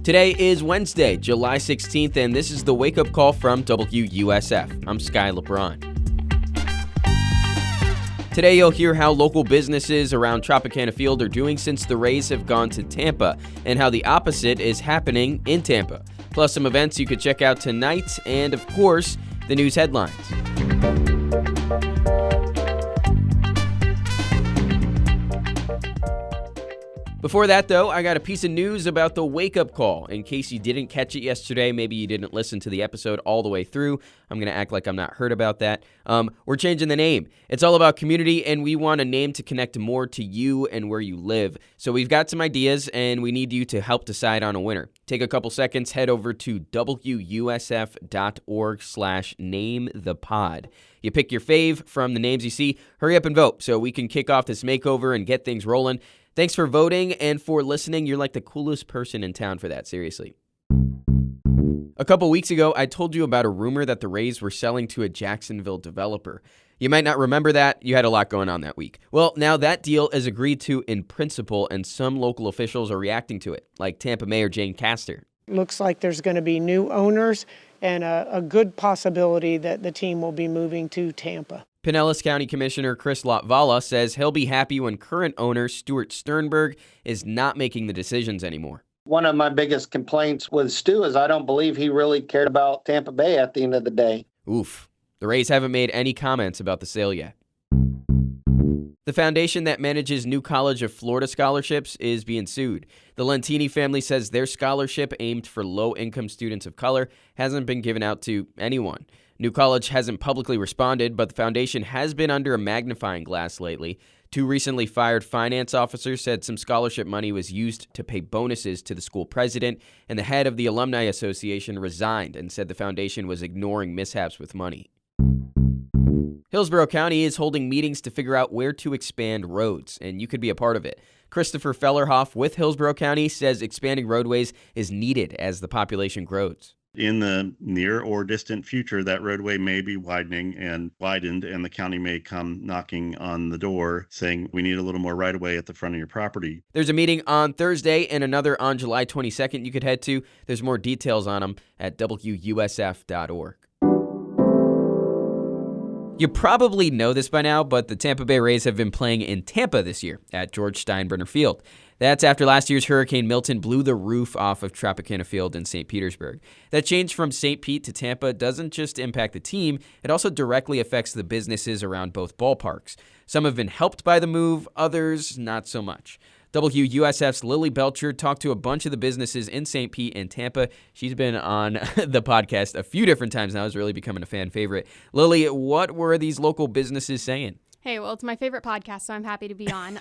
Today is Wednesday, July 16th, and this is the wake-up call from WUSF. I'm Sky LeBron. Today you'll hear how local businesses around Tropicana Field are doing since the Rays have gone to Tampa, and how the opposite is happening in Tampa. Plus some events you could check out tonight, and of course, the news headlines. Before that, though, I got a piece of news about the wake-up call. In case you didn't catch it yesterday, maybe you didn't listen to the episode all the way through, I'm going to act like I'm not heard about that. We're changing the name. It's all about community, and we want a name to connect more to you and where you live. So we've got some ideas, and we need you to help decide on a winner. Take a couple seconds, head over to wusf.org/namethepod. You pick your fave from the names you see. Hurry up and vote so we can kick off this makeover and get things rolling. Thanks for voting and for listening. You're like the coolest person in town for that, seriously. A couple weeks ago, I told you about a rumor that the Rays were selling to a Jacksonville developer. You might not remember that. You had a lot going on that week. Well, now that deal is agreed to in principle, and some local officials are reacting to it, like Tampa Mayor Jane Castor. Looks like there's going to be new owners and a good possibility that the team will be moving to Tampa. Pinellas County Commissioner Chris Latvala says he'll be happy when current owner Stuart Sternberg is not making the decisions anymore. One of my biggest complaints with Stu is I don't believe he really cared about Tampa Bay at the end of the day. Oof. The Rays haven't made any comments about the sale yet. The foundation that manages New College of Florida scholarships is being sued. The Lentini family says their scholarship aimed for low-income students of color hasn't been given out to anyone. New College hasn't publicly responded, but the foundation has been under a magnifying glass lately. Two recently fired finance officers said some scholarship money was used to pay bonuses to the school president, and the head of the Alumni Association resigned and said the foundation was ignoring mishaps with money. Hillsborough County is holding meetings to figure out where to expand roads, and you could be a part of it. Christopher Fellerhoff with Hillsborough County says expanding roadways is needed as the population grows. In the near or distant future, that roadway may be widened, and the county may come knocking on the door saying, we need a little more right-of-way at the front of your property. There's a meeting on Thursday and another on July 22nd you could head to. There's more details on them at WUSF.org. You probably know this by now, but the Tampa Bay Rays have been playing in Tampa this year at George Steinbrenner Field. That's after last year's Hurricane Milton blew the roof off of Tropicana Field in St. Petersburg. That change from St. Pete to Tampa doesn't just impact the team, it also directly affects the businesses around both ballparks. Some have been helped by the move, others not so much. WUSF's Lily Belcher talked to a bunch of the businesses in St. Pete and Tampa. She's been on the podcast a few different times now. It's really becoming a fan favorite. Lily, what were these local businesses saying? Hey, well, it's my favorite podcast, so I'm happy to be on.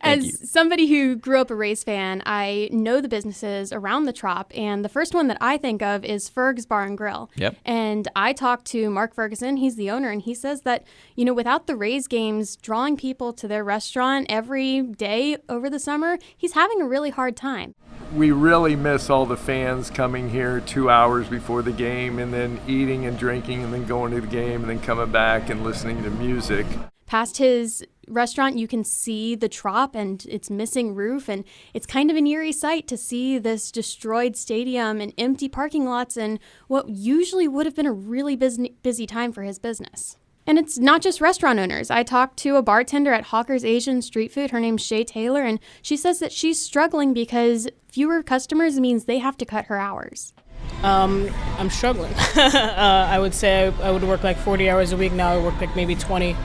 As somebody who grew up a Rays fan, I know the businesses around the Trop, and the first one that I think of is Ferg's Bar and Grill. Yep. And I talked to Mark Ferguson, he's the owner, and he says that, without the Rays games drawing people to their restaurant every day over the summer, he's having a really hard time. We really miss all the fans coming here 2 hours before the game and then eating and drinking and then going to the game and then coming back and listening to music. Past his restaurant, you can see the Trop and its missing roof, and it's kind of an eerie sight to see this destroyed stadium and empty parking lots and what usually would have been a really busy time for his business. And it's not just restaurant owners. I talked to a bartender at Hawker's Asian Street Food. Her name's Shay Taylor, and she says that she's struggling because fewer customers means they have to cut her hours. I'm struggling. I would say I would work like 40 hours a week. Now I work like maybe 20,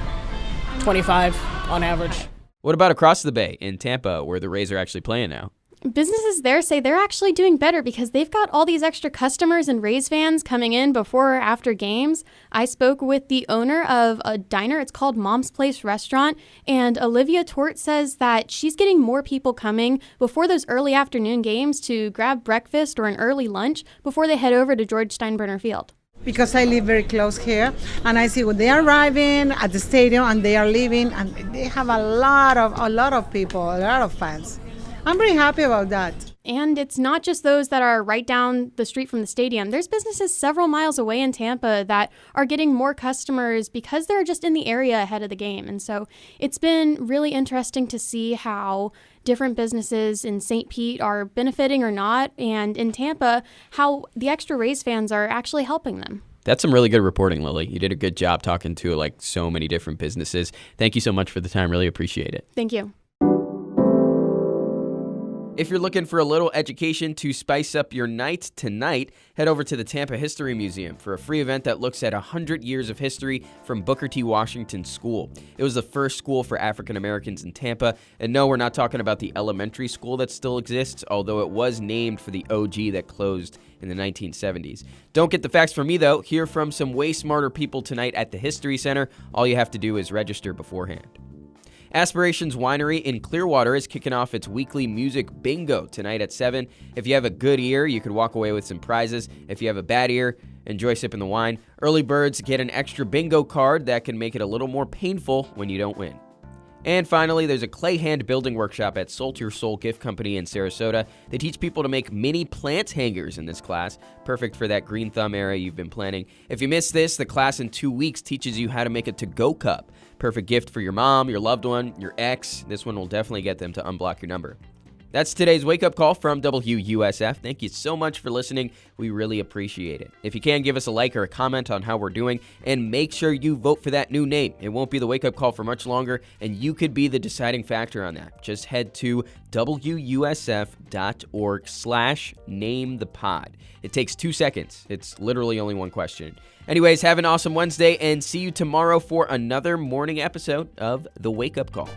25 on average. What about across the bay in Tampa, where the Rays are actually playing now? Businesses there say they're actually doing better because they've got all these extra customers and Rays fans coming in before or after games. I spoke with the owner of a diner. It's called Mom's Place Restaurant. And Olivia Tort says that she's getting more people coming before those early afternoon games to grab breakfast or an early lunch before they head over to George Steinbrenner Field. Because I live very close here, and I see when they are arriving at the stadium and they are leaving, and they have a lot of people, a lot of fans. I'm very happy about that. And it's not just those that are right down the street from the stadium. There's businesses several miles away in Tampa that are getting more customers because they're just in the area ahead of the game. And so it's been really interesting to see how different businesses in St. Pete are benefiting or not, and in Tampa, how the extra Rays fans are actually helping them. That's some really good reporting, Lily. You did a good job talking to like so many different businesses. Thank you so much for the time. Really appreciate it. Thank you. If you're looking for a little education to spice up your night tonight, head over to the Tampa History Museum for a free event that looks at 100 years of history from Booker T. Washington School. It was the first school for African Americans in Tampa. And no, we're not talking about the elementary school that still exists, although it was named for the OG that closed in the 1970s. Don't get the facts from me, though. Hear from some way smarter people tonight at the History Center. All you have to do is register beforehand. Aspirations Winery in Clearwater is kicking off its weekly music bingo tonight at 7. If you have a good ear, you could walk away with some prizes. If you have a bad ear, enjoy sipping the wine. Early birds get an extra bingo card that can make it a little more painful when you don't win. And finally, there's a clay hand building workshop at Salt Your Soul Gift Company in Sarasota. They teach people to make mini plant hangers in this class, perfect for that green thumb era you've been planning. If you missed this, the class in 2 weeks teaches you how to make a to-go cup. Perfect gift for your mom, your loved one, your ex. This one will definitely get them to unblock your number. That's today's wake-up call from WUSF. Thank you so much for listening. We really appreciate it. If you can, give us a like or a comment on how we're doing, and make sure you vote for that new name. It won't be the wake-up call for much longer, and you could be the deciding factor on that. Just head to WUSF.org/namethepod. It takes 2 seconds. It's literally only one question. Anyways, have an awesome Wednesday, and see you tomorrow for another morning episode of The Wake Up Call.